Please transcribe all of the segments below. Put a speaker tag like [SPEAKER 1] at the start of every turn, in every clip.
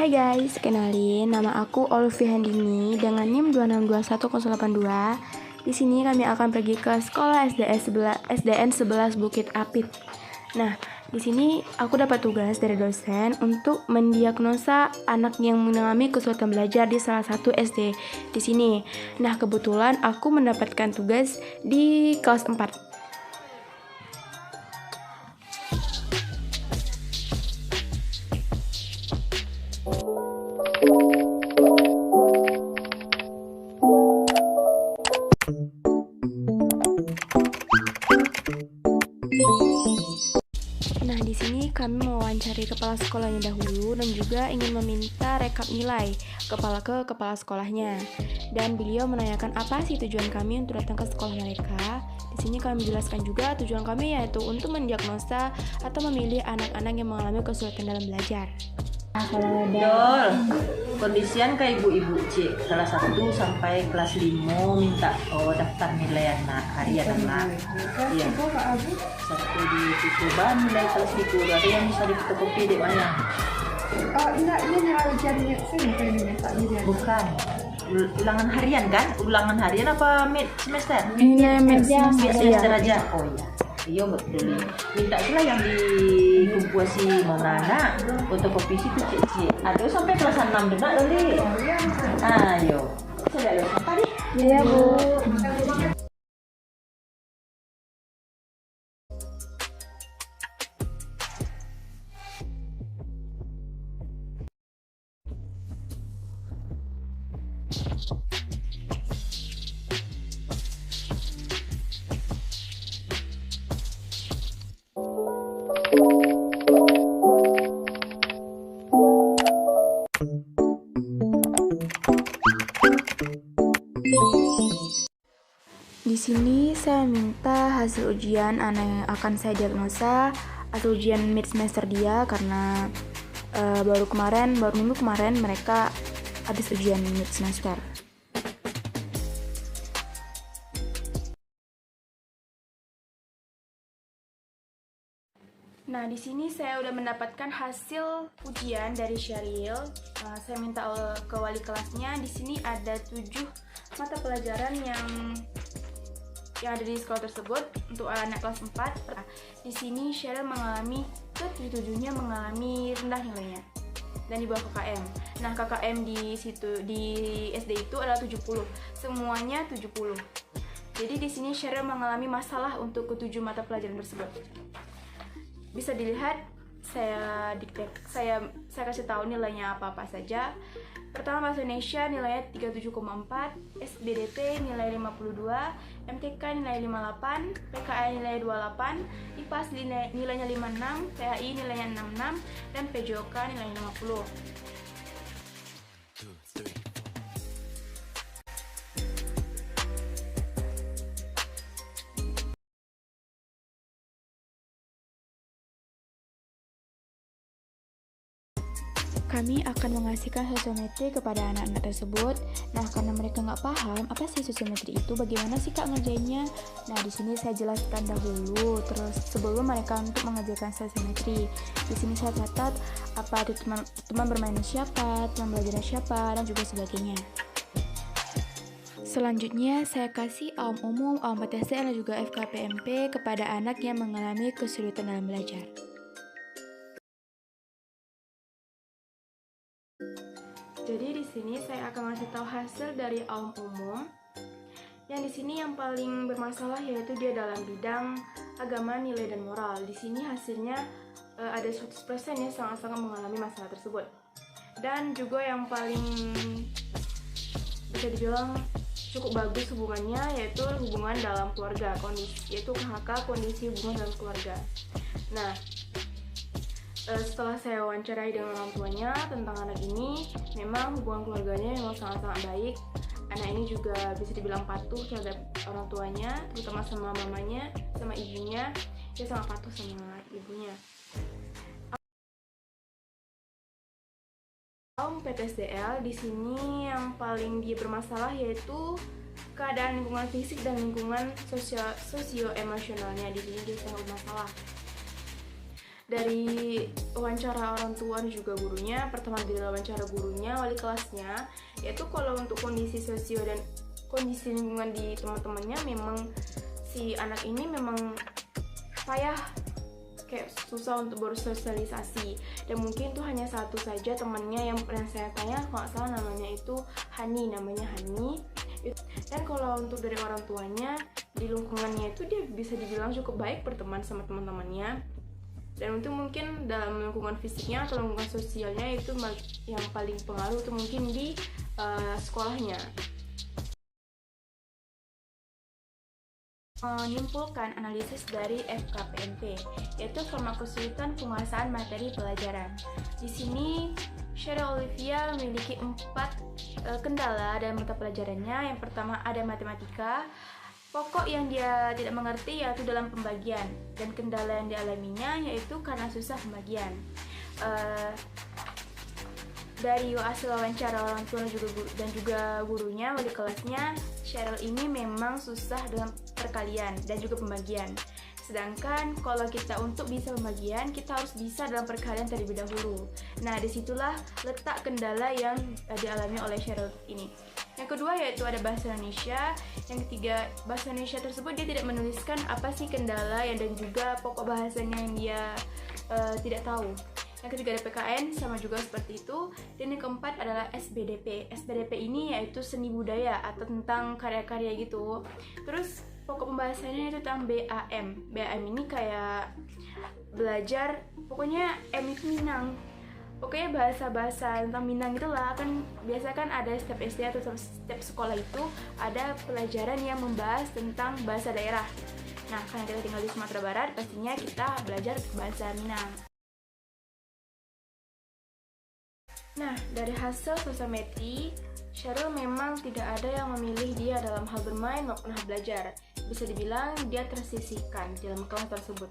[SPEAKER 1] Hai guys, kenalin nama aku Olvi Handini dengan NIM 2621082. Di sini kami akan pergi ke sekolah SDN 11 Bukit Apit. Nah, di sini aku dapat tugas dari dosen untuk mendiagnosa anak yang mengalami kesulitan belajar di salah satu SD di sini. Nah, kebetulan aku mendapatkan tugas di kelas 4. Nah, di sini kami mewawancari kepala sekolahnya dahulu dan juga ingin meminta rekap nilai ke kepala sekolahnya. Dan beliau menanyakan apa sih tujuan kami untuk datang ke sekolah mereka. Di sini kami menjelaskan juga tujuan kami yaitu untuk mendiagnosa atau memilih anak-anak yang mengalami kesulitan dalam belajar.
[SPEAKER 2] Dol, kondisian ke ibu-ibu cik kelas 1 sampai kelas 5 minta daftar nilai anak harian anak. Iya. Satu dicoba nilai kelas 3 ada yang bisa difotokopi di mana?
[SPEAKER 3] Ini nilai ujiannya sih
[SPEAKER 2] Bukan. Ulangan harian kan? Ulangan harian apa mid semester?
[SPEAKER 1] Nilai mid
[SPEAKER 2] semester aja. Oh iya. Iya betul. Minta pula yang dikumpul si Monana fotokopi situ cik. Aduh sampai kelas 6 benar Loli. Ayo. Sudah lo tadi?
[SPEAKER 1] Iya, Bu. Di sini saya minta hasil ujian anak yang akan saya diagnosa atau ujian mid semester dia karena baru minggu kemarin mereka habis ujian mid semester. Nah, di sini saya udah mendapatkan hasil ujian dari Syaril. Saya minta ke wali kelasnya. Di sini ada 7 mata pelajaran yang ada di sekolah tersebut untuk anak kelas 4. Di sini Syaril mengalami ketujuhnya mengalami rendah nilainya dan di bawah KKM. Nah, KKM di SD itu adalah 70. Semuanya 70. Jadi di sini Syaril mengalami masalah untuk ke-7 mata pelajaran tersebut. Bisa dilihat saya kasih tahu nilainya apa saja. Pertama, bahasa Indonesia nilainya 37,4, SBDP nilai 52, MTK nilai 58, PKN nilai 28, IPAS nilainya 56, PAI nilainya 66, dan PJOK nilainya 50. Kami akan mengasihkan sosiometri kepada anak-anak tersebut. Nah, karena mereka nggak paham apa sih sosiometri itu, bagaimana sih Kak ngerjainnya? Nah, di sini saya jelaskan dahulu. Terus sebelum mereka untuk mengerjakan sosiometri, di sini saya catat apa itu teman bermainnya siapa, teman belajarnya siapa, dan juga sebagainya. Selanjutnya, saya kasih AUM umum, AUM PTSD, dan juga FKPMP kepada anak yang mengalami kesulitan dalam belajar. Jadi di sini saya akan ngasih tahu hasil dari AUM umum. Yang di sini yang paling bermasalah yaitu dia dalam bidang agama, nilai, dan moral. Di sini hasilnya ada 100% ya sangat-sangat mengalami masalah tersebut. Dan juga yang paling bisa dibilang cukup bagus hubungannya yaitu hubungan dalam keluarga, yaitu KHK, kondisi hubungan dalam keluarga. Nah, setelah saya wawancarai dengan orang tuanya tentang anak ini, memang hubungan keluarganya memang sangat-sangat baik. Anak ini juga bisa dibilang patuh terhadap orang tuanya, terutama sama mamanya, sama ibunya. Dia sangat patuh sama ibunya. PTSDL di sini yang paling dia bermasalah yaitu keadaan lingkungan fisik dan lingkungan sosio-emosionalnya. Di sini dia sangat bermasalah. dari wawancara orang tua dan juga gurunya, pertama dari wawancara gurunya, wali kelasnya, yaitu kalau untuk kondisi sosio dan kondisi lingkungan di teman-temannya, memang si anak ini memang payah, kayak susah untuk bersosialisasi, dan mungkin tuh hanya satu saja temannya yang pernah saya tanya, kalau nggak salah namanya Hani. Dan kalau untuk dari orang tuanya, di lingkungannya itu dia bisa dibilang cukup baik berteman sama teman-temannya. Dan itu mungkin dalam lingkungan fisiknya atau lingkungan sosialnya itu yang paling pengaruh itu mungkin di sekolahnya. Menyimpulkan analisis dari FKPMP, yaitu forma kesulitan penguasaan materi pelajaran. Di sini Sheryl Olivia memiliki 4 kendala dalam mata pelajarannya. Yang pertama ada matematika. Pokok yang dia tidak mengerti yaitu dalam pembagian, dan kendala yang dialaminya yaitu karena susah pembagian. Dari hasil wawancara orang tua dan juga gurunya, wali kelasnya, Sheryl ini memang susah dalam perkalian dan juga pembagian. Sedangkan kalau kita untuk bisa pembagian, kita harus bisa dalam perkalian terlebih dahulu. Nah, disitulah letak kendala yang dialami oleh Sheryl ini. Yang kedua yaitu ada bahasa Indonesia. Yang ketiga, bahasa Indonesia tersebut dia tidak menuliskan apa sih kendala dan juga pokok bahasanya yang dia tidak tahu. Yang ketiga ada PKN, sama juga seperti itu. Dan yang keempat adalah SBDP. SBDP ini yaitu seni budaya atau tentang karya-karya gitu. Terus pokok pembahasannya itu tentang BAM. BAM ini kayak belajar, pokoknya M itu Minang. Pokoknya bahasa-bahasa tentang Minang itulah, kan biasa kan ada setiap SD atau setiap sekolah itu ada pelajaran yang membahas tentang bahasa daerah. Nah, karena kita tinggal di Sumatera Barat, pastinya kita belajar bahasa Minang. Nah, dari hasil sosiometri, Sheryl memang tidak ada yang memilih dia dalam hal bermain maupun hal belajar. Bisa dibilang dia tersisihkan dalam kelas tersebut.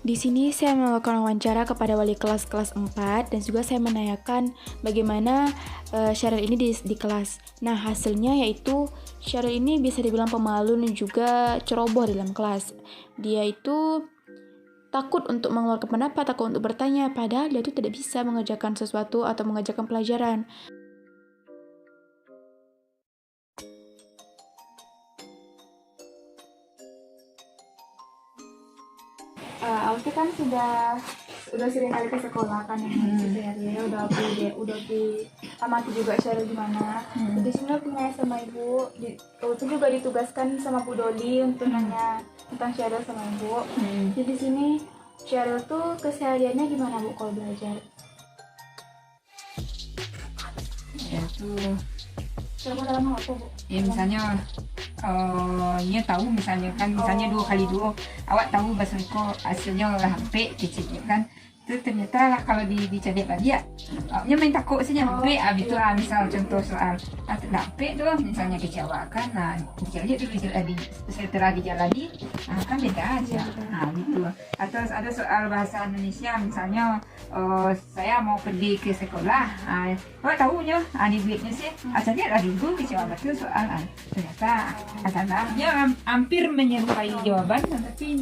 [SPEAKER 1] Di sini saya melakukan wawancara kepada wali kelas 4 dan juga saya menanyakan bagaimana Sheryl ini di kelas. Nah, hasilnya yaitu Sheryl ini bisa dibilang pemalu dan juga ceroboh dalam kelas. Dia itu takut untuk mengeluarkan pendapat, takut untuk bertanya, padahal dia itu tidak bisa mengerjakan sesuatu atau mengerjakan pelajaran. Alfi kan sudah sering kali ke sekolah kan ya, udah amati juga Sheryl gimana. Jadi sini aku nanya sama ibu, itu juga ditugaskan sama Bu Doli untuk nanya tentang Sheryl sama ibu. Jadi sini Sheryl tuh kesehariannya gimana Bu kalau belajar?
[SPEAKER 4] Ya tuh.
[SPEAKER 1] Coba dalam hal apa Bu?
[SPEAKER 4] Ya misalnya dia tahu misalnya 2 kali 2 awak tahu bahasa Eko hasilnya lah hampir kecilnya kan, itu ternyata kalau dicari dia dia main takut saja hampir itu misal contoh soal hampir tuh misalnya kecewakan, nah dicari dulu setelah dijalani kan beda aja, gitu. Atau ada soal bahasa Indonesia misalnya saya mau pergi ke sekolah, awak tahunya di duitnya sih asalnya lagi gue kecewa betul soal ternyata dia hampir menyerupai jawaban tapi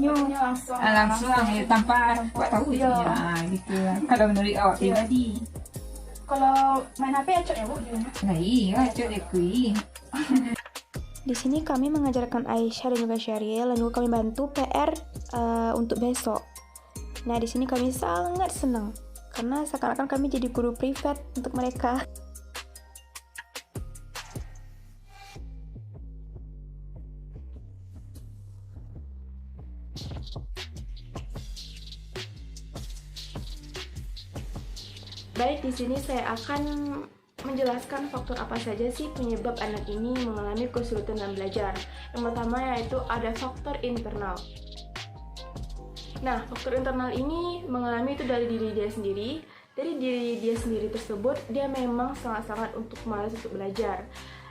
[SPEAKER 4] langsung ya, tanpa awak tahu ya gitu. Kalau menurut awak pribadi,
[SPEAKER 1] kalau main HP acok ya Bu?
[SPEAKER 4] Nah iya acok ya kui.
[SPEAKER 1] Di sini kami mengajarkan Aisyah dan juga Sheryl, dan juga kami bantu PR untuk besok. Nah, di sini kami sangat senang karena seakan-akan kami jadi guru privat untuk mereka. Baik, di sini saya akan menjelaskan faktor apa saja sih penyebab anak ini mengalami kesulitan dalam belajar. Yang pertama yaitu ada faktor internal. Nah, faktor internal ini mengalami itu dari diri dia sendiri. Dari diri dia sendiri tersebut, dia memang sangat-sangat malas untuk belajar.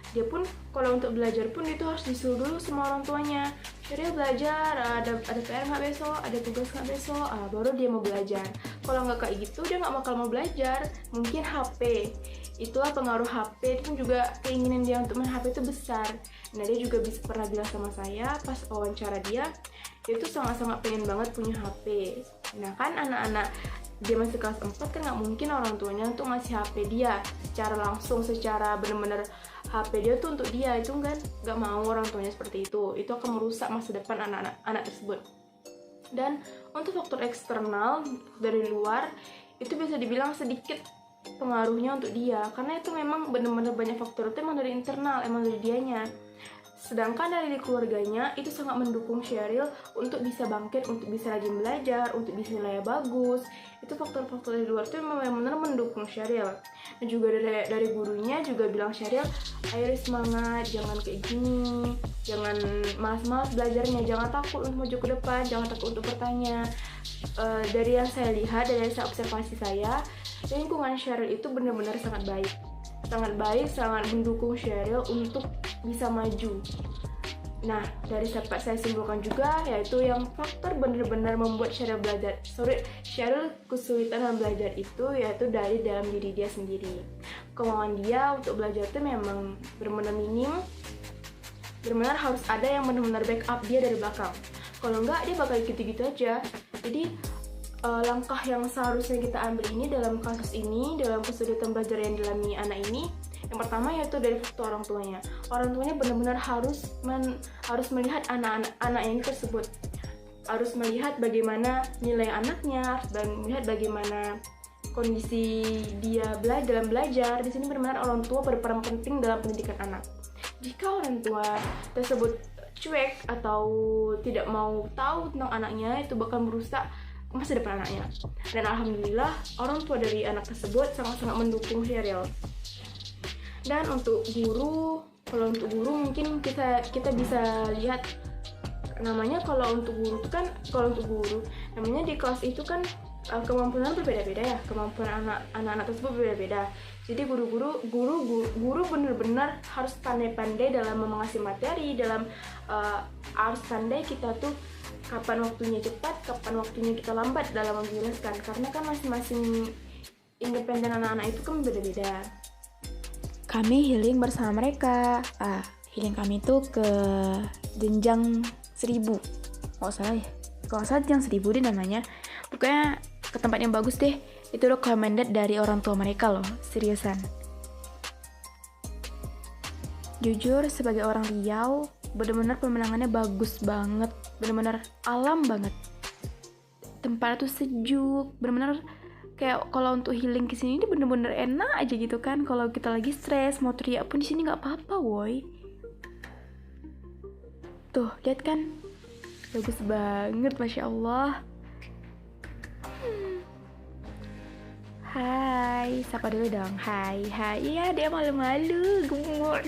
[SPEAKER 1] dia pun kalau untuk belajar pun itu harus disuruh dulu sama orang tuanya. Syariel belajar, ada PR nggak besok, ada tugas nggak besok, baru dia mau belajar. Kalau nggak kayak gitu dia nggak bakal mau belajar. Mungkin HP, itulah pengaruh HP, itu juga keinginan dia untuk main HP itu besar. Nah dia juga bisa pernah bilang sama saya pas wawancara dia tuh sangat-sangat pengen banget punya HP. Nah kan anak-anak dia masih kelas 4 kan nggak mungkin orang tuanya untuk ngasih HP dia secara langsung, secara bener-bener HP dia tuh untuk dia, itu kan nggak mau orang tuanya seperti itu akan merusak masa depan anak tersebut. Dan untuk faktor eksternal dari luar itu bisa dibilang sedikit pengaruhnya untuk dia, karena itu memang bener-bener banyak faktor itu emang dari internal, emang dari dianya. Sedangkan dari keluarganya itu sangat mendukung Syariel untuk bisa bangkit, untuk bisa rajin belajar, untuk bisa nilai bagus. Itu faktor-faktor dari luar itu memang benar-benar mendukung Syariel. Dan juga dari gurunya juga bilang Syariel, ayo semangat, jangan kayak gini, jangan malas-malas belajarnya, jangan takut untuk maju ke depan, jangan takut untuk bertanya. Dari yang saya lihat, dari observasi saya, lingkungan Syariel itu benar-benar sangat baik, sangat mendukung Syariel untuk bisa maju. Nah, dari dapat saya simpulkan juga yaitu yang faktor benar-benar membuat Syariel kesulitan dalam belajar itu yaitu dari dalam diri dia sendiri. Kemauan dia untuk belajar itu memang benar-benar minim. Benar-benar harus ada yang benar-benar backup dia dari belakang. Kalau enggak dia bakal gitu-gitu aja. Jadi langkah yang seharusnya kita ambil ini dalam kasus ini, dalam kesulitan belajar yang dialami anak ini, yang pertama yaitu dari faktor orang tuanya. Orang tuanya benar-benar harus melihat anak ini tersebut, harus melihat bagaimana nilai anaknya, dan melihat bagaimana kondisi dia dalam belajar. Di sini benar-benar orang tua berperan penting dalam pendidikan anak. Jika orang tua tersebut cuek atau tidak mau tahu tentang anaknya, itu bakal merusak masa depan anaknya. Dan alhamdulillah orang tua dari anak tersebut sangat-sangat mendukung Syariel. Dan untuk guru, kalau untuk guru mungkin kita bisa lihat namanya, kalau untuk guru namanya di kelas itu kan kemampuan berbeda-beda ya, kemampuan anak-anak tersebut berbeda-beda. Jadi guru benar-benar harus pandai-pandai dalam mengasih materi, dalam harus pandai kita tuh kapan waktunya cepat, kapan waktunya kita lambat dalam menjelaskan, karena kan masing-masing independen anak-anak itu kan beda-beda. Kami healing bersama mereka. Healing kami itu ke jenjang 1000. Nggak salah ya, kalau salah jenjang 1000 deh namanya. Pokoknya ke tempat yang bagus deh. Itu recommended dari orang tua mereka loh, seriusan. Jujur sebagai orang Riau, benar-benar pemandangannya bagus banget, benar-benar alam banget. Tempatnya tuh sejuk, benar-benar kayak kalau untuk healing kesini ini bener-bener enak aja gitu kan. Kalau kita lagi stres mau teriak pun di sini nggak apa-apa, woi. Tuh lihat kan, bagus banget, masya Allah. Hai, sapa dulu dong. Hai. Ya dia malu-malu, gemuk.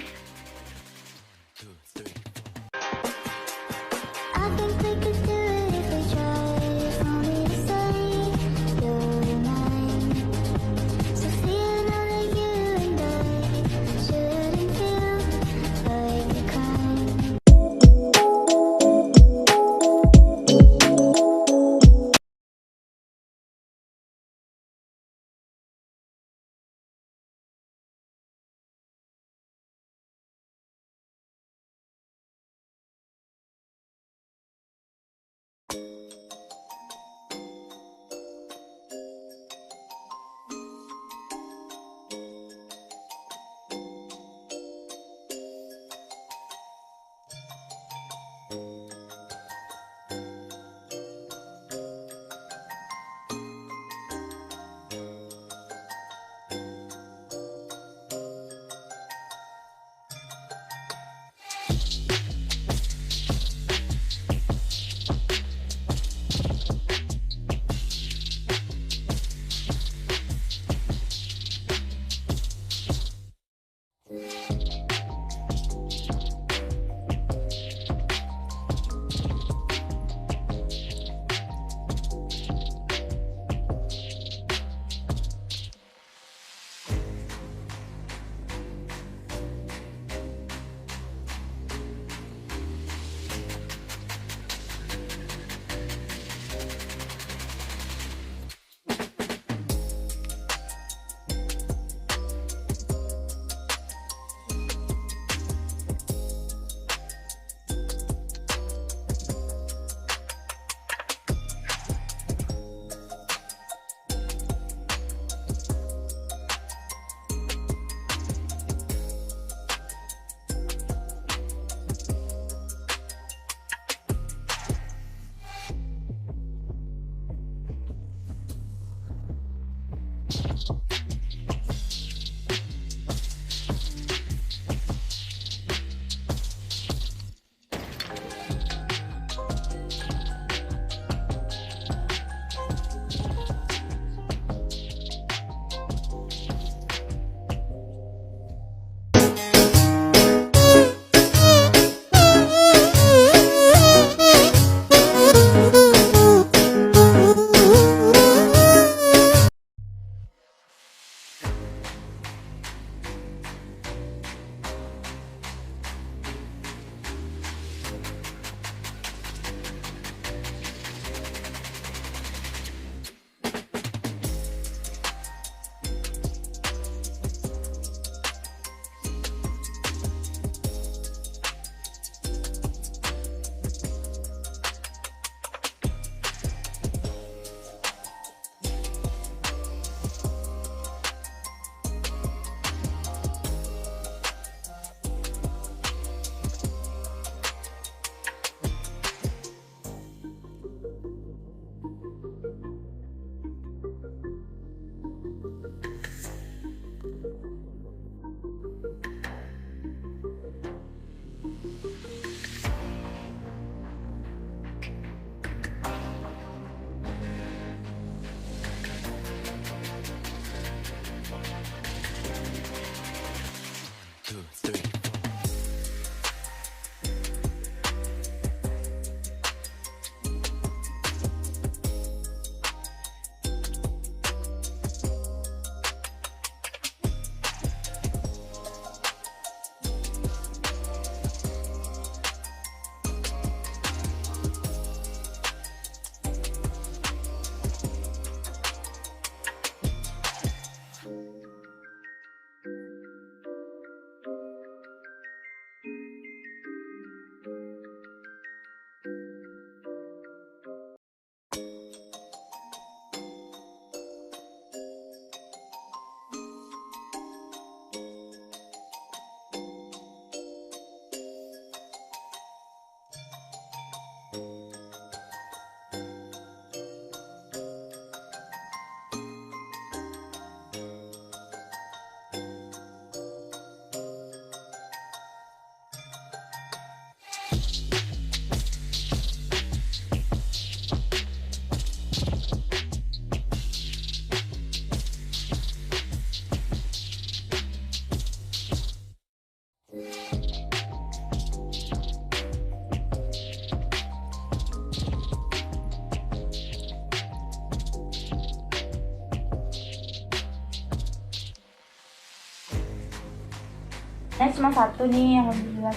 [SPEAKER 1] Ini cuma satu nih, alhamdulillah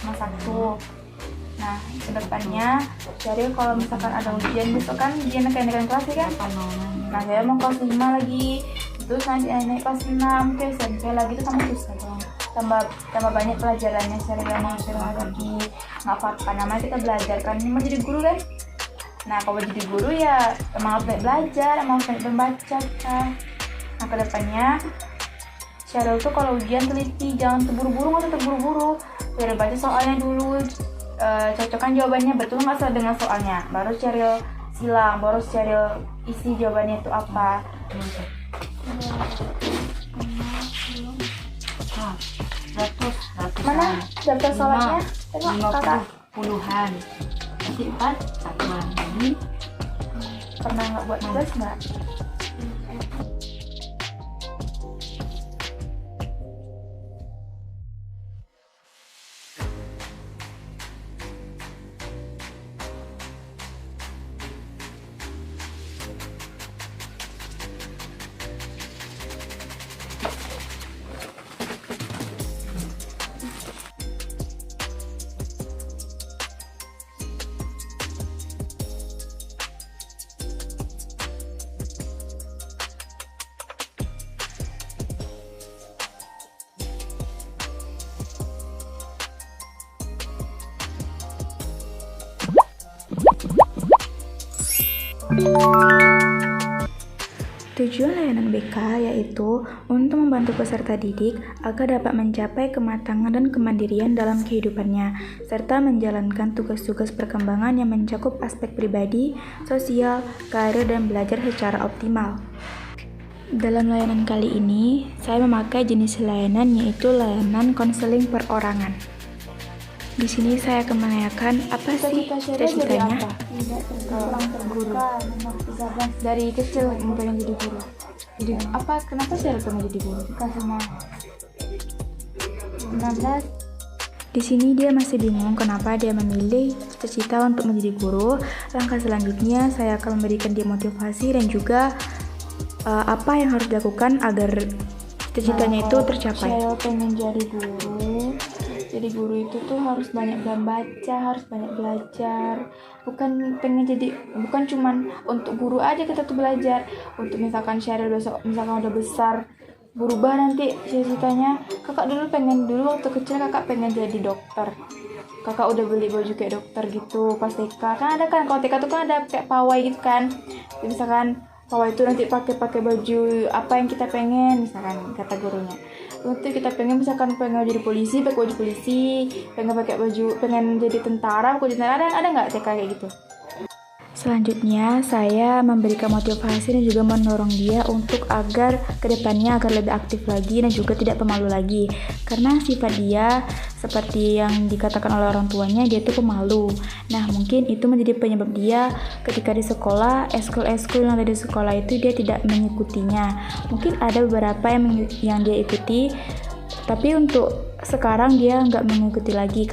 [SPEAKER 1] cuma satu. Nah, kedepannya Sheryl kalau misalkan ada ujian besok kan ujian kenaikan kelas ya kan. Nah, saya mau kelas 5 lagi. Terus nanti naik kelas 6 ke SMP lagi itu tambah susah dong. Tambah banyak pelajarannya Sheryl lagi. Nggak apa-apa, namanya kita belajar kan. Ini mau jadi guru kan. Nah, kalau jadi guru ya emang harus banyak belajar, emang harus banyak membaca kan. Nah, kedepannya Sheryl tuh kalau ujian teliti, jangan terburu-buru, nggak usah terburu-buru. Sheryl baca soalnya dulu, cocokkan jawabannya betul nggak salah dengan soalnya. Baru Sheryl silang, baru Sheryl isi jawabannya itu apa. Mana daftar sholatnya? Tengok kakak.
[SPEAKER 2] Puluhan. Masih 4 satuan lagi.
[SPEAKER 1] Pernah nggak buat tugas nggak? Tujuan layanan BK yaitu untuk membantu peserta didik agar dapat mencapai kematangan dan kemandirian dalam kehidupannya, serta menjalankan tugas-tugas perkembangan yang mencakup aspek pribadi, sosial, karir, dan belajar secara optimal. Dalam layanan kali ini, saya memakai jenis layanan yaitu layanan konseling perorangan. Di sini saya akan menanyakan apa sih cita-citanya?
[SPEAKER 3] Guru.
[SPEAKER 1] Dari kecil pengen jadi guru. Jadi apa? Kenapa saya pengen jadi guru?
[SPEAKER 3] Karena 19.
[SPEAKER 1] Di sini dia masih bingung kenapa dia memilih cita-cita untuk menjadi guru. Langkah selanjutnya saya akan memberikan dia motivasi dan juga apa yang harus dilakukan agar cita-citanya itu tercapai.
[SPEAKER 3] Saya pengen jadi guru. Jadi guru itu tuh harus banyak baca, harus banyak belajar. Bukan cuman untuk guru aja kita tuh belajar. Untuk misalkan Sheryl besok misalkan udah besar, berubah nanti cita-citanya. Kakak dulu waktu kecil kakak pengen jadi dokter. Kakak udah beli baju kayak dokter gitu pas TK. Kan ada kan, kalau TK tuh kan ada kayak pawai gitu kan. Jadi misalkan pawai itu nanti pakai baju apa yang kita pengen, misalkan kata gurunya. Untuk kita pengen jadi polisi, pakai baju polisi, pengen jadi tentara, pakai tentara. Ada nggak TK kayak gitu? Selanjutnya, saya memberikan motivasi dan juga mendorong dia untuk agar kedepannya agar lebih aktif lagi dan juga tidak pemalu lagi. Karena sifat dia seperti yang dikatakan oleh orang tuanya, dia itu pemalu. Nah, mungkin itu menjadi penyebab dia ketika di sekolah, eskul yang ada di sekolah itu dia tidak mengikutinya. Mungkin ada beberapa yang dia ikuti, tapi untuk sekarang dia nggak mengikuti lagi.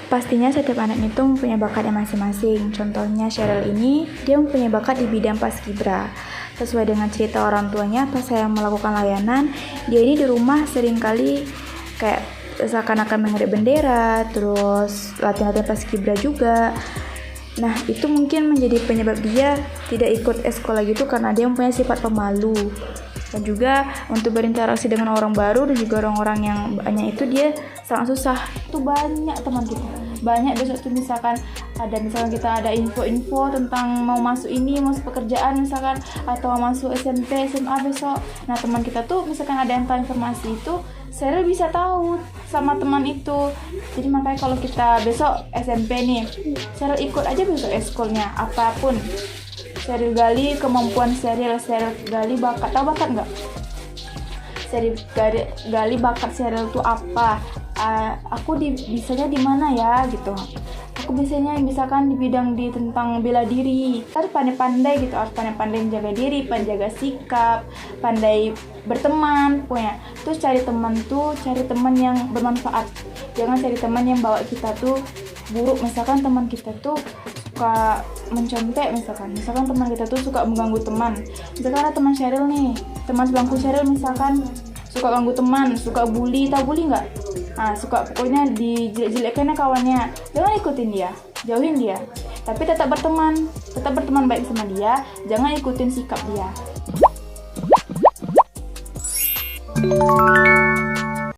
[SPEAKER 3] Pastinya setiap anak itu mempunyai bakatnya masing-masing. Contohnya Sheryl ini, dia mempunyai bakat di bidang paskibra. Sesuai dengan cerita orang tuanya pas saya melakukan layanan, dia ini di rumah seringkali kayak seakan-akan mengirim bendera, terus latihan-latihan paskibra juga. Nah, itu mungkin menjadi penyebab dia tidak ikut sekolah gitu karena dia mempunyai sifat pemalu. Dan juga untuk berinteraksi dengan orang baru dan juga orang-orang yang banyak itu dia sangat susah. Itu banyak teman kita. Banyak besok tuh misalkan kita ada info-info tentang mau masuk pekerjaan misalkan, atau mau masuk SMP, SMA besok. Nah, teman kita tuh misalkan ada yang tahu informasi itu, Sheryl bisa tahu sama teman itu. Jadi makanya kalau kita besok SMP nih, Sheryl ikut aja besok eskulnya apapun. Sheryl gali kemampuan Sheryl gali bakat. Tahu bakat nggak? Sheryl gali bakat Sheryl itu apa? Aku bisanya di mana ya gitu. Aku biasanya misalkan di bidang tentang bela diri. Harus pandai-pandai gitu, harus pandai-pandai menjaga diri, pandai jaga sikap, pandai berteman, pokoknya. Terus cari teman yang bermanfaat. Jangan cari teman yang bawa kita tuh buruk. Misalkan teman kita tuh suka mencontek, misalkan teman kita tuh suka mengganggu teman. Misalkan ada teman Sheryl nih, teman sebangku Sheryl misalkan suka ganggu teman, suka bully, tahu bully nggak? Suka pokoknya dijelek-jelekkan kawannya, jangan ikutin dia, jauhin dia. Tapi tetap berteman baik sama dia, jangan ikutin sikap dia.